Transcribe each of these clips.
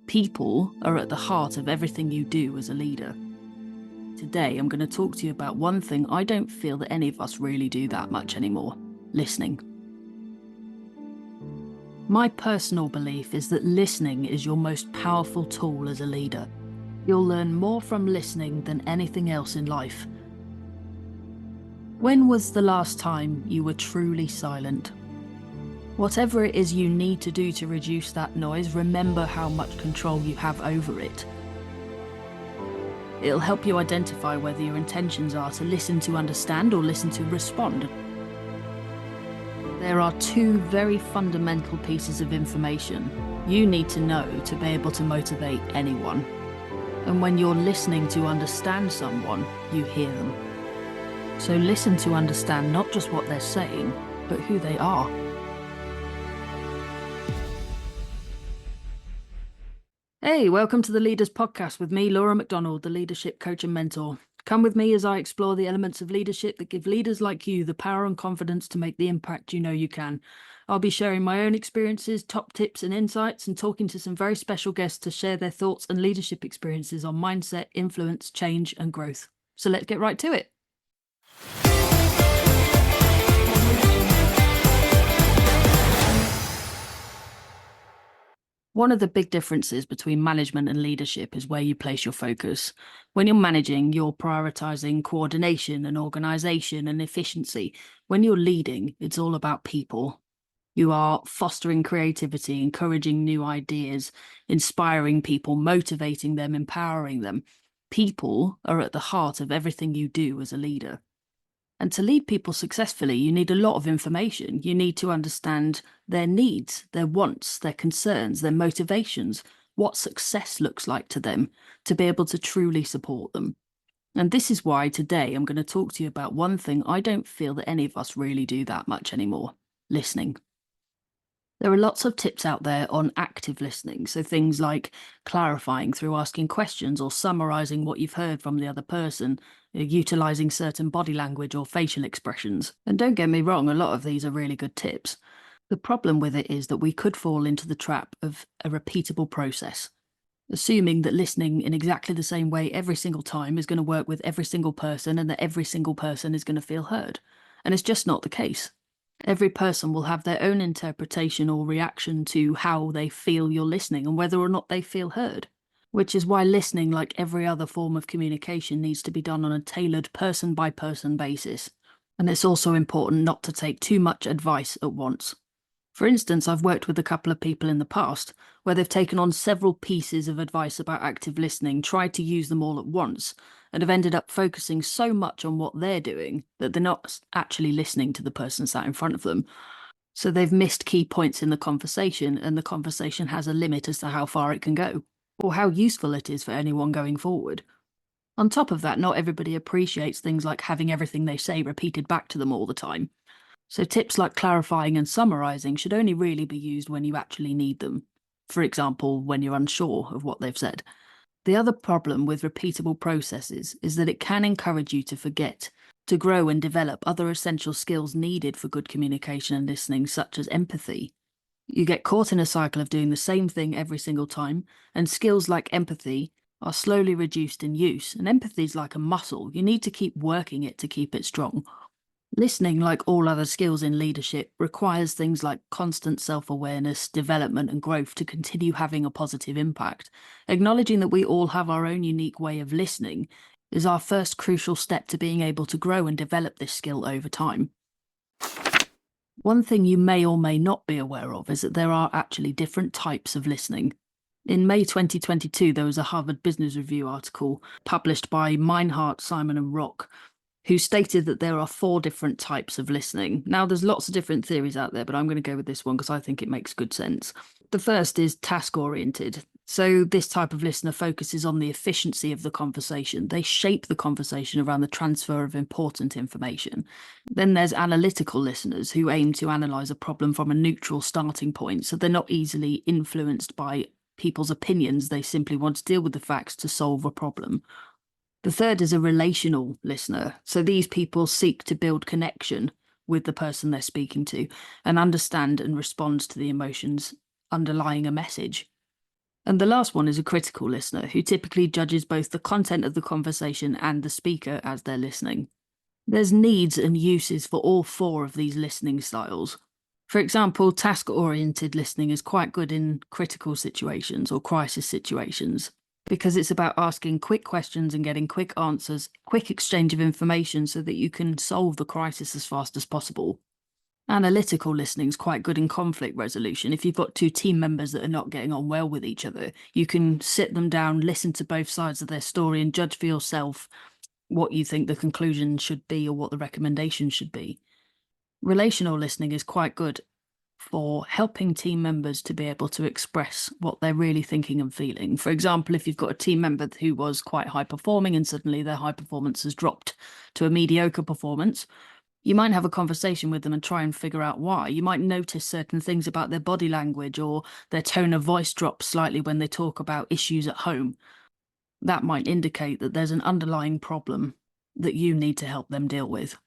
People are at the heart of everything you do as a leader. Today, I'm going to talk to you about one thing I don't feel that any of us really do that much anymore: listening. My personal belief is that listening is your most powerful tool as a leader. You'll learn more from listening than anything else in life. When was the last time you were truly silent? Whatever it is you need to do to reduce that noise, remember how much control you have over it. It'll help you identify whether your intentions are to listen to understand or listen to respond. There are two very fundamental pieces of information you need to know to be able to motivate anyone. And when you're listening to understand someone, you hear them. So listen to understand not just what they're saying, but who they are. Hey, welcome to the Leaders Podcast with me, Laura McDonald, the leadership coach and mentor. Come with me as I explore the elements of leadership that give leaders like you the power and confidence to make the impact you know you can. I'll be sharing my own experiences, top tips and insights, and talking to some very special guests to share their thoughts and leadership experiences on mindset, influence, change, and growth. So let's get right to it. One of the big differences between management and leadership is where you place your focus. When you're managing, you're prioritizing coordination and organization and efficiency. When you're leading, it's all about people. You are fostering creativity, encouraging new ideas, inspiring people, motivating them, empowering them. People are at the heart of everything you do as a leader. And to lead people successfully, you need a lot of information. You need to understand their needs, their wants, their concerns, their motivations, what success looks like to them, to be able to truly support them. And this is why today I'm going to talk to you about one thing I don't feel that any of us really do that much anymore: listening. There are lots of tips out there on active listening, so things like clarifying through asking questions or summarizing what you've heard from the other person, utilizing certain body language or facial expressions. And don't get me wrong, a lot of these are really good tips. The problem with it is that we could fall into the trap of a repeatable process, assuming that listening in exactly the same way every single time is going to work with every single person and that every single person is going to feel heard. And it's just not the case. Every person will have their own interpretation or reaction to how they feel you're listening and whether or not they feel heard. Which is why listening, like every other form of communication, needs to be done on a tailored person-by-person basis. And it's also important not to take too much advice at once. For instance, I've worked with a couple of people in the past where they've taken on several pieces of advice about active listening, tried to use them all at once, and have ended up focusing so much on what they're doing that they're not actually listening to the person sat in front of them. So they've missed key points in the conversation, and the conversation has a limit as to how far it can go, or how useful it is for anyone going forward. On top of that, not everybody appreciates things like having everything they say repeated back to them all the time. So tips like clarifying and summarizing should only really be used when you actually need them. For example, when you're unsure of what they've said. The other problem with repeatable processes is that it can encourage you to forget, to grow and develop other essential skills needed for good communication and listening, such as empathy. You get caught in a cycle of doing the same thing every single time, and skills like empathy are slowly reduced in use. And empathy is like a muscle. You need to keep working it to keep it strong. Listening, like all other skills in leadership, requires things like constant self-awareness, development and growth to continue having a positive impact. Acknowledging that we all have our own unique way of listening is our first crucial step to being able to grow and develop this skill over time. One thing you may or may not be aware of is that there are actually different types of listening. In May 2022, there was a Harvard Business Review article published by Meinhardt, Simon and Rock, who stated that there are 4 different types of listening. Now, there's lots of different theories out there, but I'm going to go with this one because I think it makes good sense. The first is task-oriented. So this type of listener focuses on the efficiency of the conversation. They shape the conversation around the transfer of important information. Then there's analytical listeners who aim to analyse a problem from a neutral starting point, so they're not easily influenced by people's opinions. They simply want to deal with the facts to solve a problem. The third is a relational listener. So these people seek to build connection with the person they're speaking to and understand and respond to the emotions underlying a message. And the last one is a critical listener, who typically judges both the content of the conversation and the speaker as they're listening. There's needs and uses for all four of these listening styles. For example, task-oriented listening is quite good in critical situations or crisis situations, because it's about asking quick questions and getting quick answers, quick exchange of information so that you can solve the crisis as fast as possible. Analytical listening is quite good in conflict resolution. If you've got two team members that are not getting on well with each other, you can sit them down, listen to both sides of their story, and judge for yourself what you think the conclusion should be or what the recommendation should be. Relational listening is quite good for helping team members to be able to express what they're really thinking and feeling. For example, if you've got a team member who was quite high performing and suddenly their high performance has dropped to a mediocre performance, you might have a conversation with them and try and figure out why. You might notice certain things about their body language, or their tone of voice drops slightly when they talk about issues at home. That might indicate that there's an underlying problem that you need to help them deal with.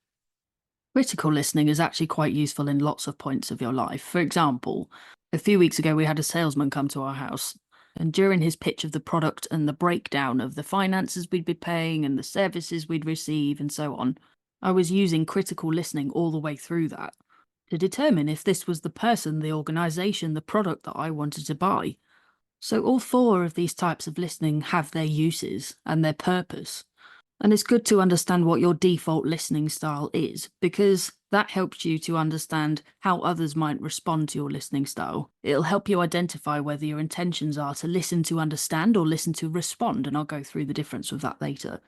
Critical listening is actually quite useful in lots of points of your life. For example, a few weeks ago we had a salesman come to our house, and during his pitch of the product and the breakdown of the finances we'd be paying and the services we'd receive and so on, I was using critical listening all the way through that to determine if this was the person, the organisation, the product that I wanted to buy. So all four of these types of listening have their uses and their purpose. And it's good to understand what your default listening style is, because that helps you to understand how others might respond to your listening style. It'll help you identify whether your intentions are to listen to understand or listen to respond, and I'll go through the difference with that later.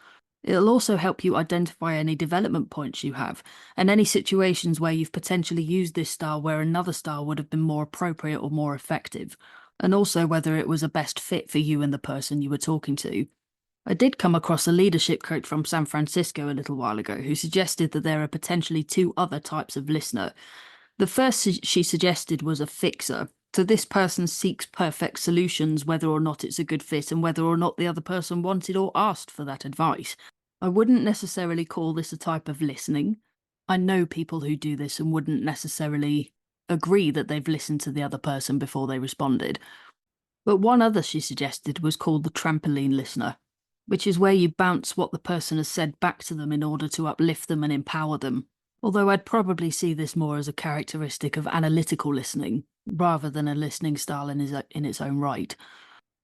It'll also help you identify any development points you have, and any situations where you've potentially used this style where another style would have been more appropriate or more effective, and also whether it was a best fit for you and the person you were talking to. I did come across a leadership coach from San Francisco a little while ago who suggested that there are potentially two other types of listener. The first she suggested was a fixer. So this person seeks perfect solutions, whether or not it's a good fit and whether or not the other person wanted or asked for that advice. I wouldn't necessarily call this a type of listening. I know people who do this and wouldn't necessarily agree that they've listened to the other person before they responded. But one other she suggested was called the trampoline listener, which is where you bounce what the person has said back to them in order to uplift them and empower them. Although I'd probably see this more as a characteristic of analytical listening, rather than a listening style in its own right.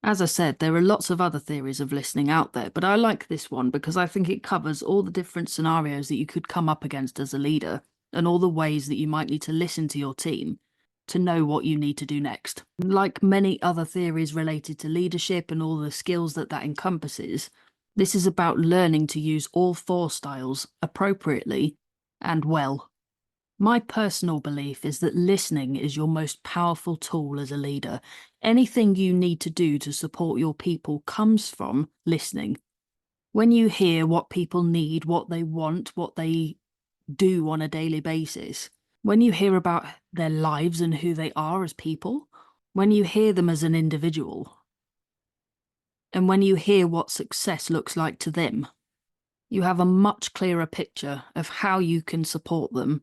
As I said, there are lots of other theories of listening out there, but I like this one because I think it covers all the different scenarios that you could come up against as a leader, and all the ways that you might need to listen to your team to know what you need to do next. Like many other theories related to leadership and all the skills that encompasses, this is about learning to use all four styles appropriately and well. My personal belief is that listening is your most powerful tool as a leader. Anything you need to do to support your people comes from listening. When you hear what people need, what they want, what they do on a daily basis, when you hear about their lives and who they are as people, when you hear them as an individual, and when you hear what success looks like to them, you have a much clearer picture of how you can support them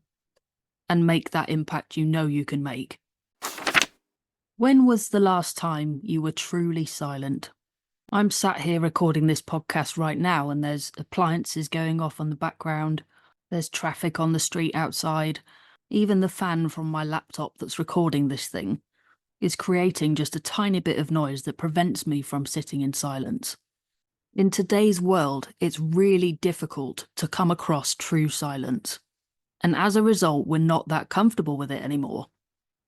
and make that impact you know you can make. When was the last time you were truly silent? I'm sat here recording this podcast right now, and there's appliances going off on the background. There's traffic on the street outside. Even the fan from my laptop that's recording this thing is creating just a tiny bit of noise that prevents me from sitting in silence. In today's world, it's really difficult to come across true silence. And as a result, we're not that comfortable with it anymore.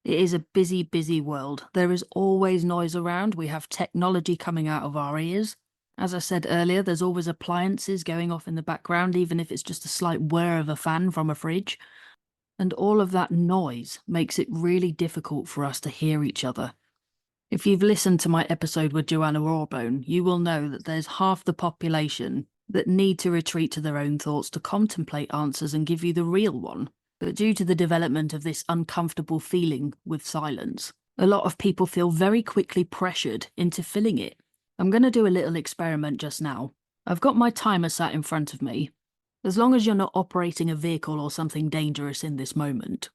It is a busy, busy world. There is always noise around. We have technology coming out of our ears. As I said earlier, there's always appliances going off in the background, even if it's just a slight whir of a fan from a fridge. And all of that noise makes it really difficult for us to hear each other. If you've listened to my episode with Joanna Rawbone, you will know that there's half the population that need to retreat to their own thoughts to contemplate answers and give you the real one. But due to the development of this uncomfortable feeling with silence, a lot of people feel very quickly pressured into filling it. I'm going to do a little experiment just now. I've got my timer sat in front of me. As long as you're not operating a vehicle or something dangerous in this moment,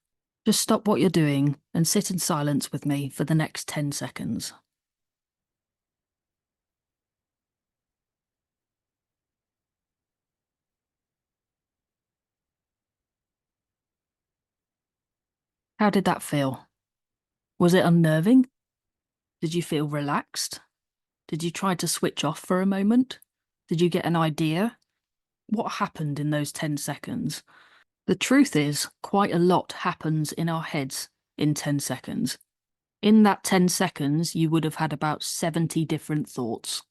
just stop what you're doing and sit in silence with me for the next 10 seconds. How did that feel? Was it unnerving? Did you feel relaxed? Did you try to switch off for a moment? Did you get an idea? What happened in those 10 seconds? The truth is, quite a lot happens in our heads in 10 seconds. In that 10 seconds, you would have had about 70 different thoughts.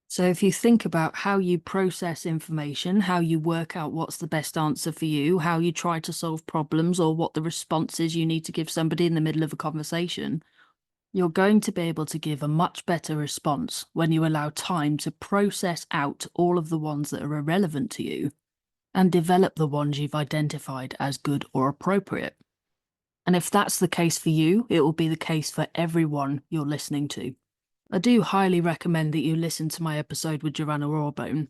So if you think about how you process information, how you work out what's the best answer for you, how you try to solve problems, or what the response is you need to give somebody in the middle of a conversation, you're going to be able to give a much better response when you allow time to process out all of the ones that are irrelevant to you and develop the ones you've identified as good or appropriate. And if that's the case for you, it will be the case for everyone you're listening to. I do highly recommend that you listen to my episode with Joanna Rawbone,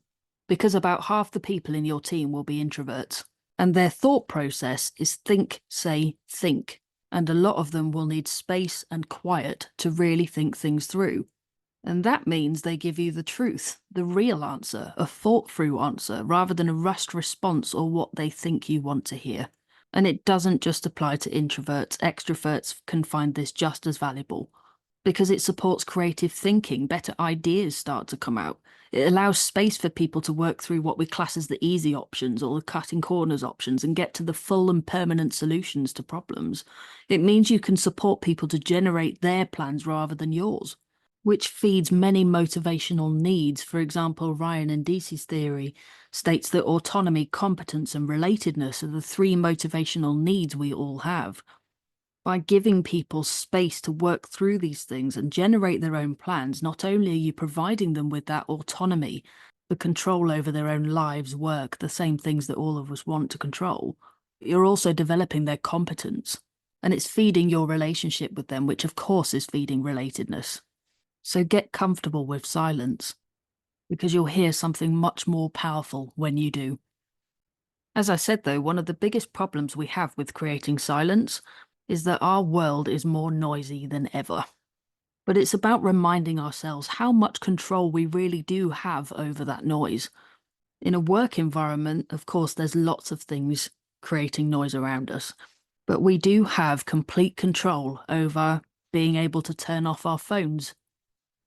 because about half the people in your team will be introverts, and their thought process is think, say, think, and a lot of them will need space and quiet to really think things through. And that means they give you the truth, the real answer, a thought-through answer, rather than a rushed response or what they think you want to hear. And it doesn't just apply to introverts. Extroverts can find this just as valuable, because it supports creative thinking. Better ideas start to come out. It allows space for people to work through what we class as the easy options or the cutting corners options and get to the full and permanent solutions to problems. It means you can support people to generate their plans rather than yours, which feeds many motivational needs. For example, Ryan and Deasy's theory states that autonomy, competence, and relatedness are the three motivational needs we all have. By giving people space to work through these things and generate their own plans, not only are you providing them with that autonomy, the control over their own lives, work, the same things that all of us want to control, you're also developing their competence. And it's feeding your relationship with them, which of course is feeding relatedness. So get comfortable with silence, because you'll hear something much more powerful when you do. As I said though, one of the biggest problems we have with creating silence is that our world is more noisy than ever. But it's about reminding ourselves how much control we really do have over that noise. In a work environment, of course, there's lots of things creating noise around us, but we do have complete control over being able to turn off our phones,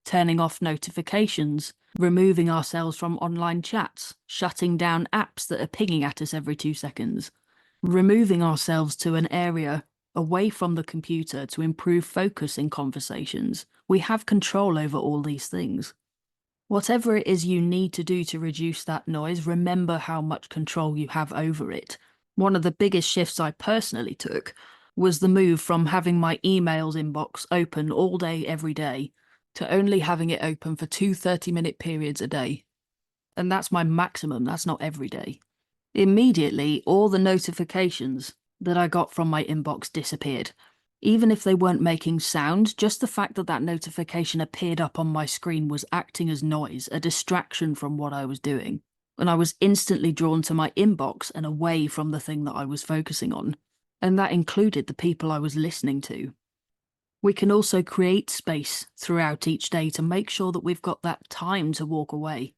turning off notifications, removing ourselves from online chats, shutting down apps that are pinging at us every 2 seconds, removing ourselves to an area away from the computer to improve focus in conversations. We have control over all these things. Whatever it is you need to do to reduce that noise, remember how much control you have over it. One of the biggest shifts I personally took was the move from having my emails inbox open all day, every day, to only having it open for 2 30-minute periods a day. And that's my maximum, that's not every day. Immediately, all the notifications that I got from my inbox disappeared. Even if they weren't making sound, just the fact that that notification appeared up on my screen was acting as noise, a distraction from what I was doing. And I was instantly drawn to my inbox and away from the thing that I was focusing on. And that included the people I was listening to. We can also create space throughout each day to make sure that we've got that time to walk away.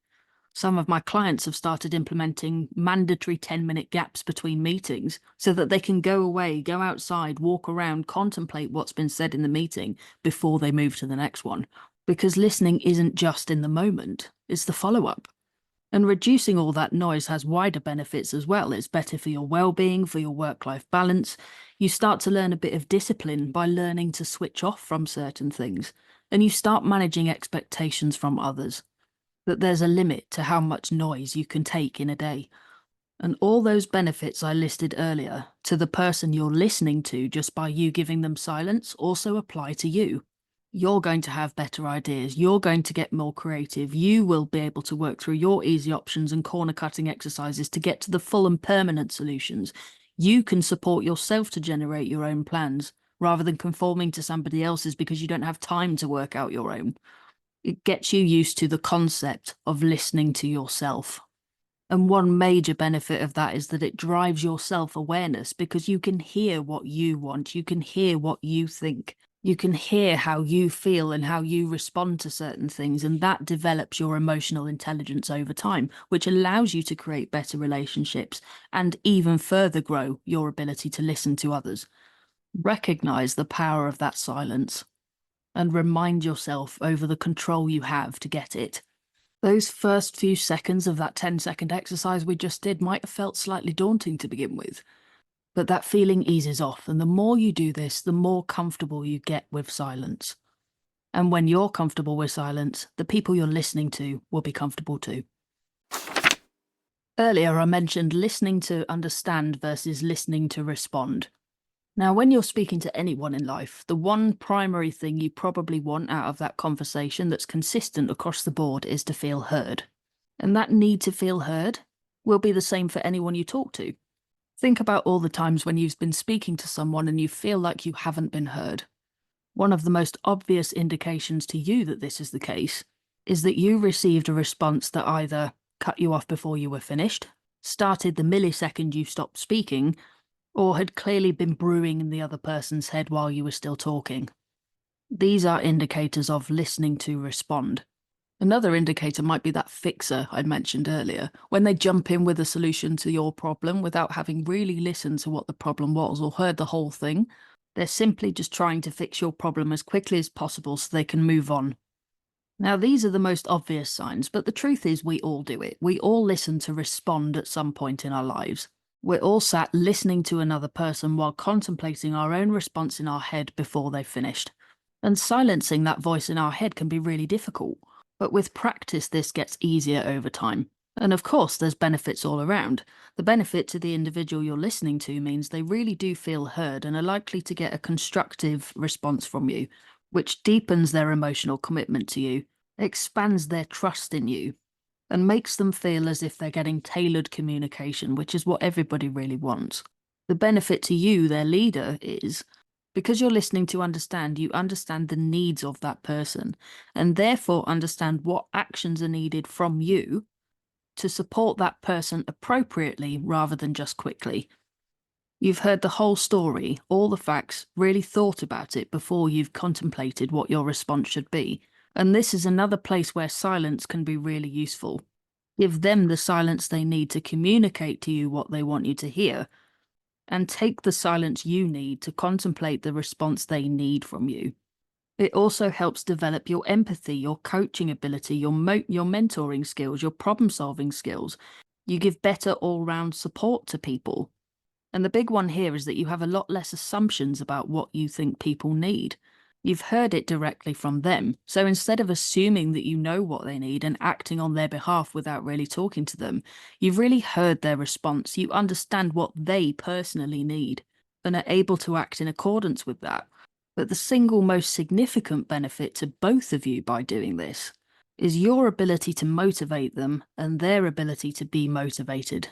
Some of my clients have started implementing mandatory 10-minute gaps between meetings so that they can go away, go outside, walk around, contemplate what's been said in the meeting before they move to the next one. Because listening isn't just in the moment, it's the follow-up. And reducing all that noise has wider benefits as well. It's better for your well-being, for your work-life balance. You start to learn a bit of discipline by learning to switch off from certain things, and you start managing expectations from others, that there's a limit to how much noise you can take in a day. And all those benefits I listed earlier to the person you're listening to just by you giving them silence also apply to you. You're going to have better ideas. You're going to get more creative. You will be able to work through your easy options and corner cutting exercises to get to the full and permanent solutions. You can support yourself to generate your own plans rather than conforming to somebody else's because you don't have time to work out your own. It gets you used to the concept of listening to yourself. And one major benefit of that is that it drives your self-awareness because you can hear what you want. You can hear what you think. You can hear how you feel and how you respond to certain things. And that develops your emotional intelligence over time, which allows you to create better relationships and even further grow your ability to listen to others. Recognize the power of that silence and remind yourself over the control you have to get it. Those first few seconds of that 10-second exercise we just did might have felt slightly daunting to begin with, but that feeling eases off, and the more you do this, the more comfortable you get with silence. And when you're comfortable with silence, the people you're listening to will be comfortable too. Earlier, I mentioned listening to understand versus listening to respond. Now, when you're speaking to anyone in life, the one primary thing you probably want out of that conversation that's consistent across the board is to feel heard. And that need to feel heard will be the same for anyone you talk to. Think about all the times when you've been speaking to someone and you feel like you haven't been heard. One of the most obvious indications to you that this is the case is that you received a response that either cut you off before you were finished, started the millisecond you stopped speaking, or had clearly been brewing in the other person's head while you were still talking. These are indicators of listening to respond. Another indicator might be that fixer I mentioned earlier, when they jump in with a solution to your problem without having really listened to what the problem was or heard the whole thing. They're simply just trying to fix your problem as quickly as possible so they can move on. Now, these are the most obvious signs, but the truth is we all do it. We all listen to respond at some point in our lives. We're all sat listening to another person while contemplating our own response in our head before they've finished. And silencing that voice in our head can be really difficult. But with practice, this gets easier over time. And of course, there's benefits all around. The benefit to the individual you're listening to means they really do feel heard and are likely to get a constructive response from you, which deepens their emotional commitment to you, expands their trust in you, and makes them feel as if they're getting tailored communication, which is what everybody really wants. The benefit to you, their leader, is because you're listening to understand, you understand the needs of that person, and therefore understand what actions are needed from you to support that person appropriately rather than just quickly. You've heard the whole story, all the facts, really thought about it before you've contemplated what your response should be. And this is another place where silence can be really useful. Give them the silence they need to communicate to you what they want you to hear, and take the silence you need to contemplate the response they need from you. It also helps develop your empathy, your coaching ability, your mentoring skills, your problem-solving skills. You give better all-round support to people. And the big one here is that you have a lot less assumptions about what you think people need. You've heard it directly from them. So instead of assuming that you know what they need and acting on their behalf without really talking to them, you've really heard their response. You understand what they personally need and are able to act in accordance with that. But the single most significant benefit to both of you by doing this is your ability to motivate them and their ability to be motivated.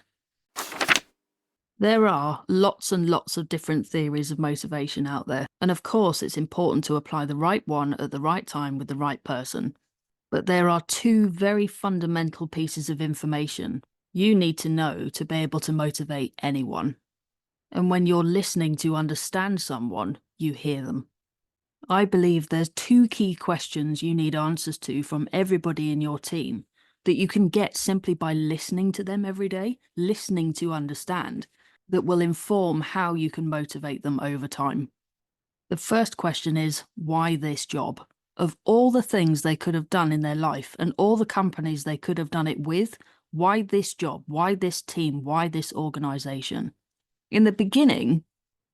There are lots and lots of different theories of motivation out there, and of course it's important to apply the right one at the right time with the right person. But there are two very fundamental pieces of information you need to know to be able to motivate anyone. And when you're listening to understand someone, you hear them. I believe there's two key questions you need answers to from everybody in your team that you can get simply by listening to them every day, listening to understand, that will inform how you can motivate them over time. The first question is, why this job? Of all the things they could have done in their life and all the companies they could have done it with, why this job? Why this team? Why this organization? In the beginning,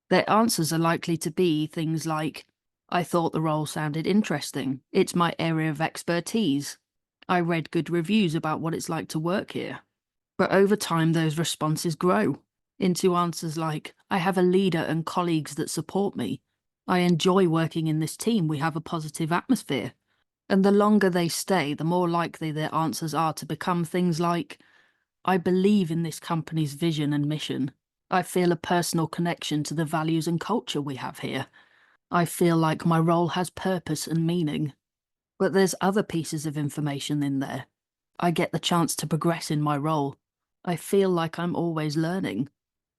their answers are likely to be things like, I thought the role sounded interesting. It's my area of expertise. I read good reviews about what it's like to work here. But over time, those responses grow into answers like, I have a leader and colleagues that support me. I enjoy working in this team. We have a positive atmosphere. And the longer they stay, the more likely their answers are to become things like, I believe in this company's vision and mission. I feel a personal connection to the values and culture we have here. I feel like my role has purpose and meaning. But there's other pieces of information in there. I get the chance to progress in my role. I feel like I'm always learning.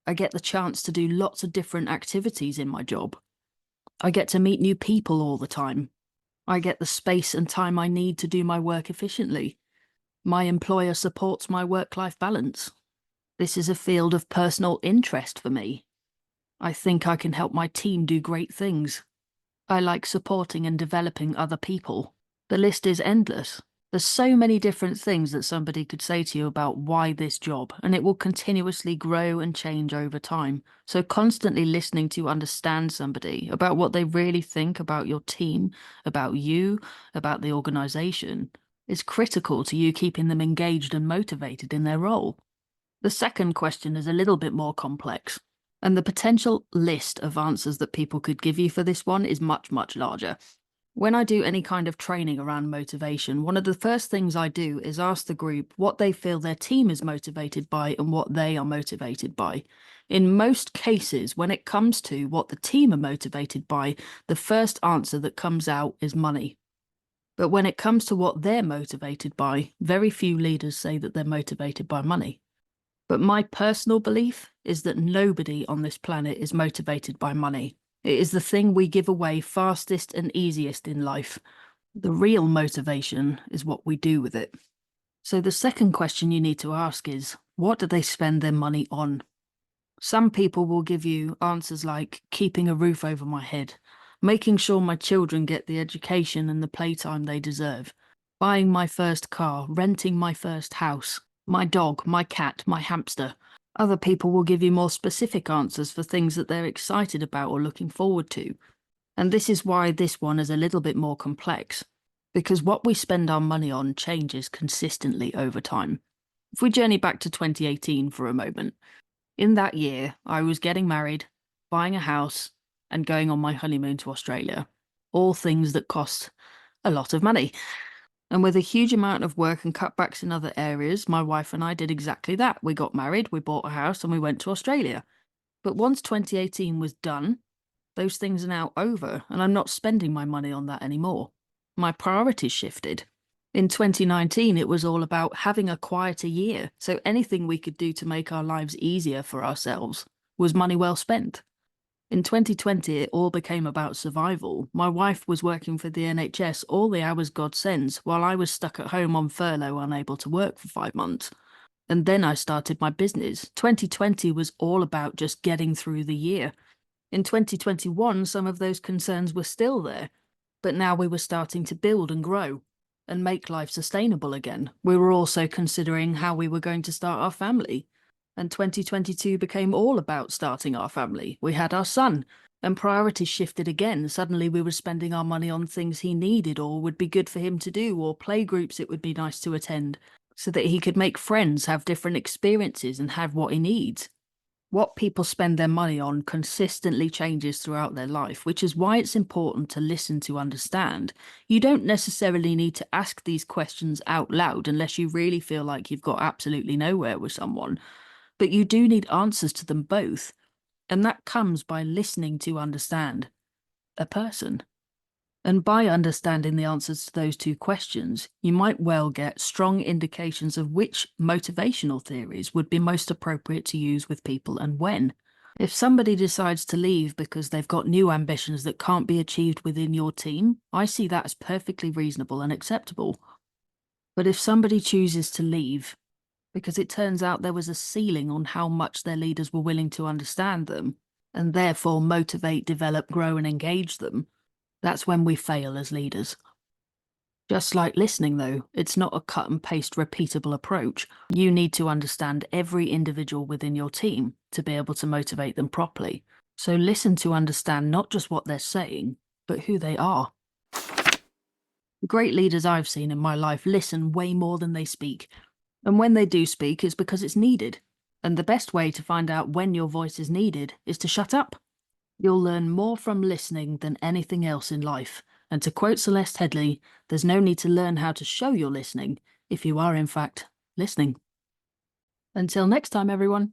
I get the chance to do lots of different activities in my job. I get to meet new people all the time. I get the space and time I need to do my work efficiently. My employer supports my work-life balance. This is a field of personal interest for me. I think I can help my team do great things. I like supporting and developing other people. The list is endless. There's so many different things that somebody could say to you about why this job, and it will continuously grow and change over time. So constantly listening to understand somebody about what they really think about your team, about you, about the organization, is critical to you keeping them engaged and motivated in their role. The second question is a little bit more complex, and the potential list of answers that people could give you for this one is much, much larger. When I do any kind of training around motivation, one of the first things I do is ask the group what they feel their team is motivated by and what they are motivated by. In most cases, when it comes to what the team are motivated by, the first answer that comes out is money. But when it comes to what they're motivated by, very few leaders say that they're motivated by money. But my personal belief is that nobody on this planet is motivated by money. It is the thing we give away fastest and easiest in life. The real motivation is what we do with it. So the second question you need to ask is, what do they spend their money on? Some people will give you answers like keeping a roof over my head, making sure my children get the education and the playtime they deserve, buying my first car, renting my first house, my dog, my cat, my hamster. Other people will give you more specific answers for things that they're excited about or looking forward to. And this is why this one is a little bit more complex, because what we spend our money on changes consistently over time. If we journey back to 2018 for a moment, in that year, I was getting married, buying a house, and going on my honeymoon to Australia. All things that cost a lot of money. And with a huge amount of work and cutbacks in other areas, my wife and I did exactly that. We got married, we bought a house, and we went to Australia. But once 2018 was done, those things are now over, and I'm not spending my money on that anymore. My priorities shifted. In 2019, it was all about having a quieter year, so anything we could do to make our lives easier for ourselves was money well spent. In 2020, it all became about survival. My wife was working for the NHS all the hours God sends, while I was stuck at home on furlough, unable to work for 5 months. And then I started my business. 2020 was all about just getting through the year. In 2021, some of those concerns were still there, but now we were starting to build and grow and make life sustainable again. We were also considering how we were going to start our family. And 2022 became all about starting our family. We had our son, and priorities shifted again. Suddenly we were spending our money on things he needed or would be good for him to do, or play groups it would be nice to attend, so that he could make friends, have different experiences, and have what he needs. What people spend their money on consistently changes throughout their life, which is why it's important to listen to understand. You don't necessarily need to ask these questions out loud unless you really feel like you've got absolutely nowhere with someone, but you do need answers to them both, and that comes by listening to understand a person. And by understanding the answers to those two questions, you might well get strong indications of which motivational theories would be most appropriate to use with people and when. If somebody decides to leave because they've got new ambitions that can't be achieved within your team, I see that as perfectly reasonable and acceptable. But if somebody chooses to leave because it turns out there was a ceiling on how much their leaders were willing to understand them, and therefore motivate, develop, grow, and engage them, that's when we fail as leaders. Just like listening, though, it's not a cut and paste repeatable approach. You need to understand every individual within your team to be able to motivate them properly. So listen to understand not just what they're saying, but who they are. The great leaders I've seen in my life listen way more than they speak. And when they do speak, it's because it's needed. And the best way to find out when your voice is needed is to shut up. You'll learn more from listening than anything else in life. And to quote Celeste Headley, there's no need to learn how to show you're listening if you are, in fact, listening. Until next time, everyone.